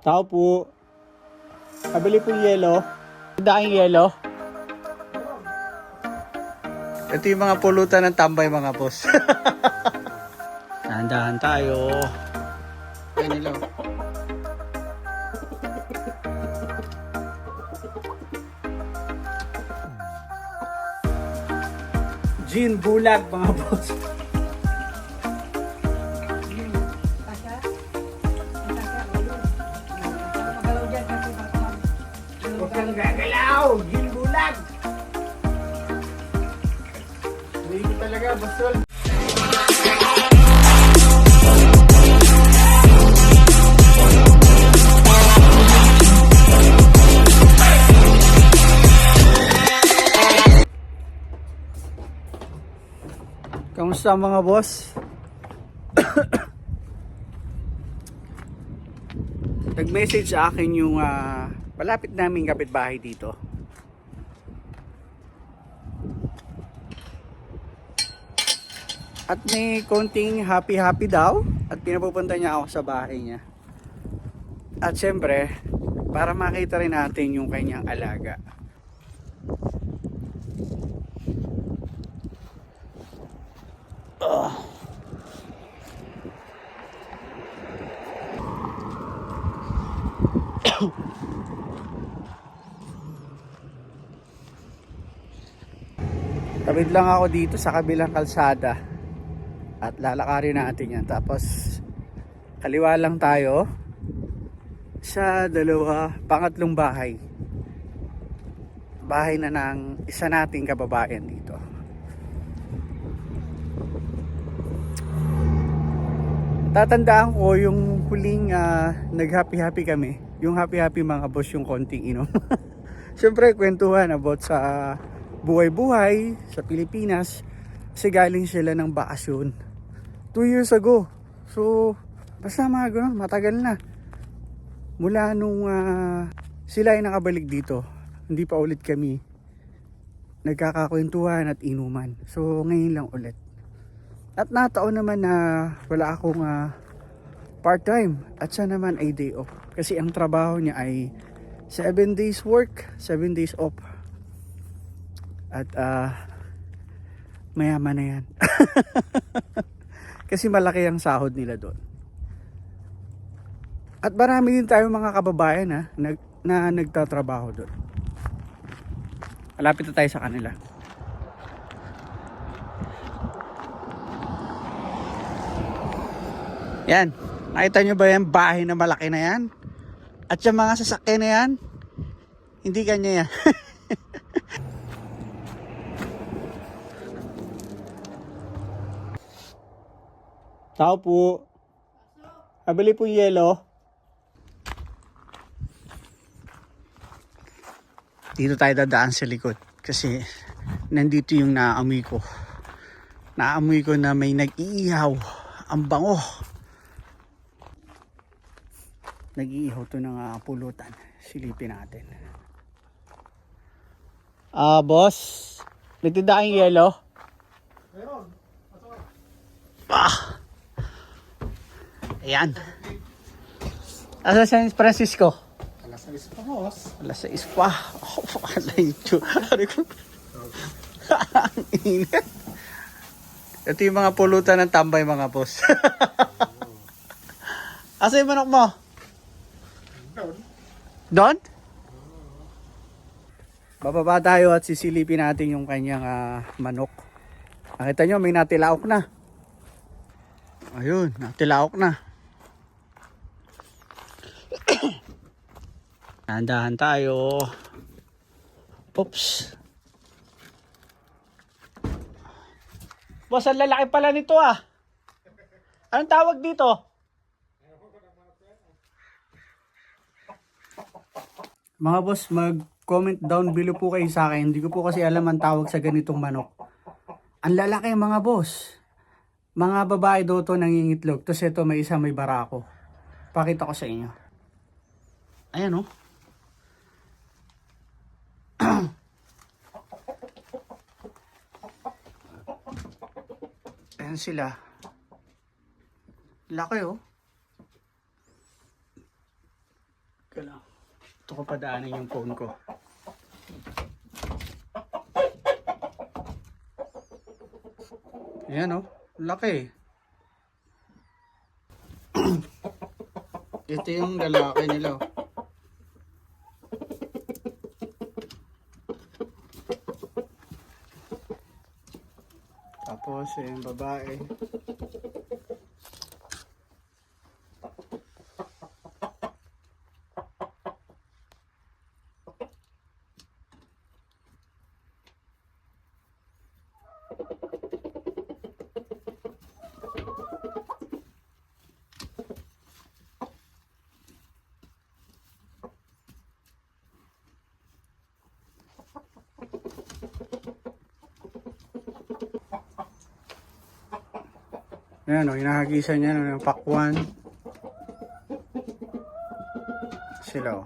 Tao po. Pabili po yelo. Daing yelo. Ito yung mga pulutan ng tambay mga boss. Dahan-dahan tayo. Ayun nila. Gin bulag mga boss. Huwag kang gagalaw! Gin bulag! Hindi ko talaga, basol. Kamusta mga boss? Nag-message sa akin yung malapit naming kapitbahay dito. At may konting happy daw at pinapupunta niya ako sa bahay niya. At syempre, para makita rin natin yung kanyang alaga. Tawid lang ako dito sa kabilang kalsada at lalakarin natin yan. Tapos kaliwa lang tayo sa pangatlong bahay. Bahay na ng isa nating kababayan dito. Tatandaan ko yung huling nag-happy kami. Yung happy mga boss, yung konting inom. Siyempre kwentuhan about sa buhay-buhay sa Pilipinas kasi galing sila ng bakasyon 2 years ago. So basta mga gano'n, matagal na mula nung sila ay nakabalik dito. Hindi pa ulit kami nagkakakwentuhan at inuman. So ngayon lang ulit. At nataon naman na wala akong part-time at siya naman ay day off. Kasi ang trabaho niya ay 7 days work, 7 days off. At mayaman na yan. Kasi malaki ang sahod nila doon. At marami din tayong mga kababayan na nagtatrabaho doon. Malapit na tayo sa kanila. Yan. Nakita nyo ba yung bahay na malaki na yan? At yung mga sasakyan na yan, hindi kanya yan. Tao po. Pabili po yelo. Dito tayo dadaan sa likod kasi nandito yung naamoy ko. Naamoy ko na may nag-iihaw. Ang bango. Nag-iihaw to ng pulutan. Silipin natin. Boss. Nagtindaan yung yelo? Meron. Ayan. Asa San Francisco? Alas 6 pa, boss. Alas 6 pa. Oh, alay ito. Ang init. Ito yung mga pulutan ng tambay mga boss. Asa yung manok mo? Doon. Doon? Bababa tayo at sisilipin natin yung kanyang manok. Nakita nyo may natilaok na. Ayun, natilaok na. Dahan-dahan tayo. Oops. Boss, ang lalaki pala nito Anong tawag dito? Mga boss, mag-comment down below po kayo sa akin. Hindi ko po kasi alam ang tawag sa ganitong manok. Ang lalaki mga boss. Mga babae daw to nangingitlog. Tapos ito may isa may barako. Pakita ko sa inyo. Ayan Ayan sila. Laki Teka lang. Ito ko padaanin yung phone ko. Ayan oh. Laki. Ito yung lalaki nila oh. Tapos yung babae. Ayan o, hinahagisan niya ng pakwan. Sila o.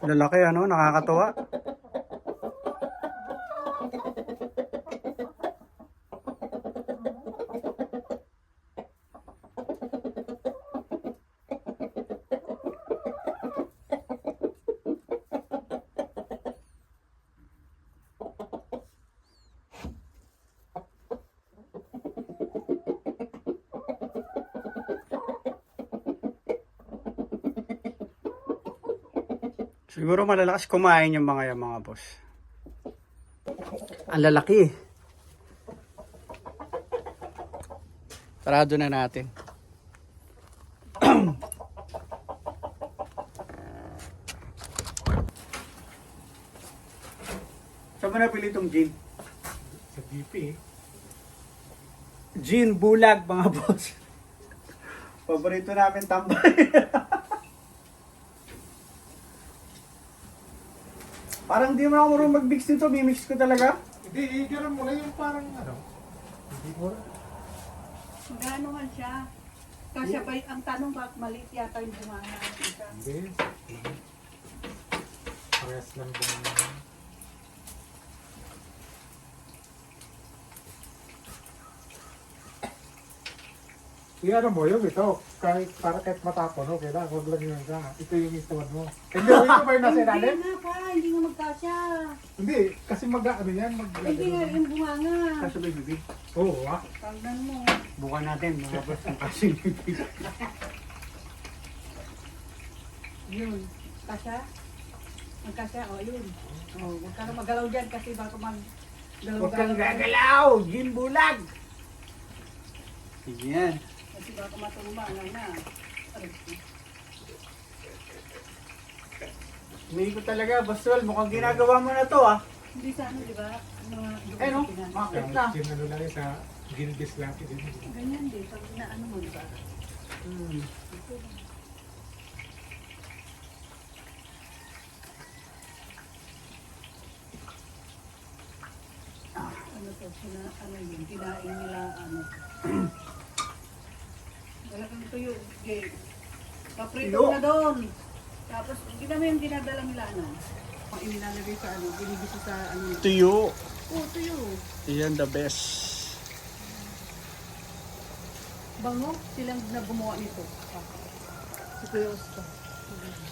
Lalaki ano, nakakatuwa. Siguro malalakas kumain yung mga boss. Ang lalaki. Sarado na natin. Saan mo napili itong gin? Sa GP. Gin bulag mga boss. Paborito namin tambay. Parang di mo ako marunong mag-mix nito. Mimix ko talaga. Hindi, gano'n mo lang yung parang ano. Hindi mo lang. Gaano man siya? Kasi pa ang tanong bakit maliit yata yung bunganga. Hindi. Parehas lang din. Ano mo yung ito, para kahit matapon, okay lang, huwag lang yun ka. Ito yung istuwan mo. Hindi, ito ba yung nasa ilalim? Hindi nga pa, hindi nga magkasya. Hindi, kasi ano yan, Hindi nga yung bunganga. Kasabay bibig. Oo, ah. Tanggan mo. Bukan natin mga boss. Ang kasing bibig. Yun. Kasya? Magkasya? O, yun. O, huwag ka na magalaw dyan kasi baka Huwag kang gagalaw! Gin bulag! Yan. Kasi baka matuluma. Ano na. Umiikot talaga, Bastol. Mukhang ginagawa mo na to ah. Hindi sa ano, di ba? Mga Eh no, Pilipinas. makakit na. Yung ano lang yun sa Gilbis lang. Ganyan din. Pag inaano mo, di ba? Ano to, ano yun, kinain nila, ano. Talagang tuyo, gay. Paprito Tuyo? na doon. Tapos, hindi naman yung dinadala nila, ano. Ang inilalagay sa, ano, binigisa sa, ano. Tuyo. Oh, tuyo. Yan the best. Bango, silang na gumawa nito. Si Kuya Oscar.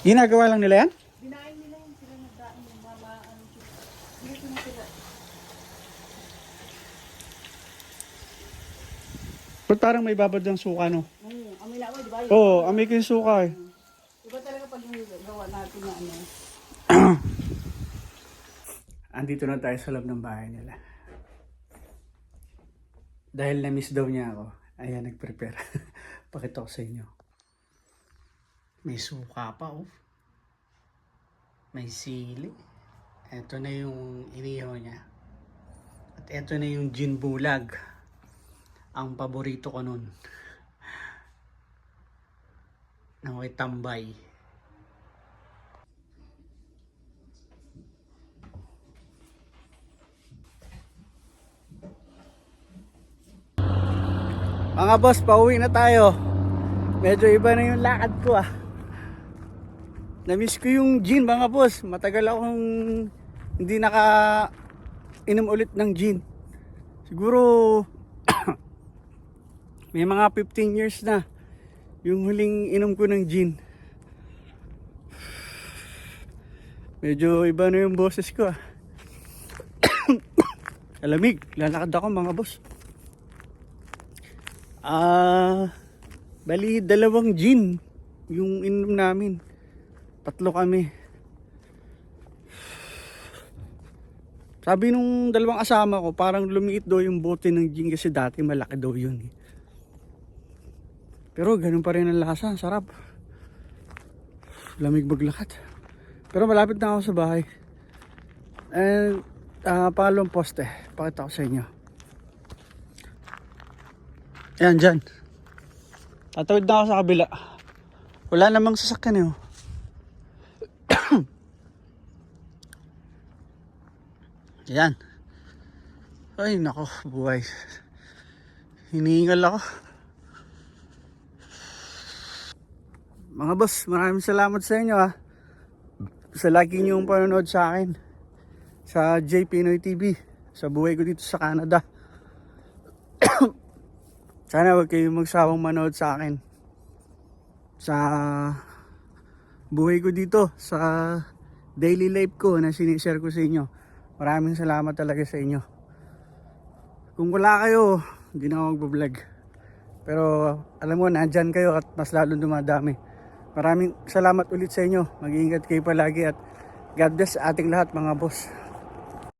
Ginagawa lang nila yan? Dinain nila yung sila nagdaan yung mama, ano, dito na sila. Ba't parang may babad ng suka no? Amoy na ako, di ba? Oo, amoy ko yung suka eh. Iba talaga pag yung gawa natin na ano. Andito na tayo sa loob ng bahay nila. Dahil na-miss daw niya ako. Ayan, nag-prepare. Pakita ko sa inyo. May suka pa oh. May sili. Ito na yung inihaw niya. At ito na yung gin bulag. Ang paborito ko nun. Nang may tambay. Mga boss, pauwi na tayo. Medyo iba na yung lakad ko ah. Namiss ko yung gin mga boss. Matagal akong hindi inom ulit ng gin. Siguro may mga 15 years na yung huling inom ko ng gin. Medyo iba na yung boses ko ah. Alamig, lalakad ako mga boss. Bali 2 gin yung inom namin. 3 kami. Sabi nung 2 kasama ko, parang lumiit daw yung bote ng gin kasi dati malaki daw yun. Pero ganun pa rin ang lasa, sarap. Lamig maglakad. Pero malapit na ako sa bahay. And pangalawang poste, pakita ko sa inyo. Ayan dyan. Tatawid na ako sa kabila. Wala namang sasakyan eh. Ayan. Ay nako, buhay. Hinihingal ako. Mga boss, maraming salamat sa inyo ah. Sa lagi niyong panonood sa akin. Sa J Pinoy TV. Sa buhay ko dito sa Canada. Sana huwag kayong magsawang manood sa akin. Sa buhay ko dito. Sa daily life ko na sinishare ko sa inyo. Maraming salamat talaga sa inyo. Kung wala kayo, hindi na ako mag-vlog. Pero alam mo, nandyan kayo at mas lalong dumadami. Maraming salamat ulit sa inyo. Mag-iingat kayo palagi at God bless ating lahat mga boss.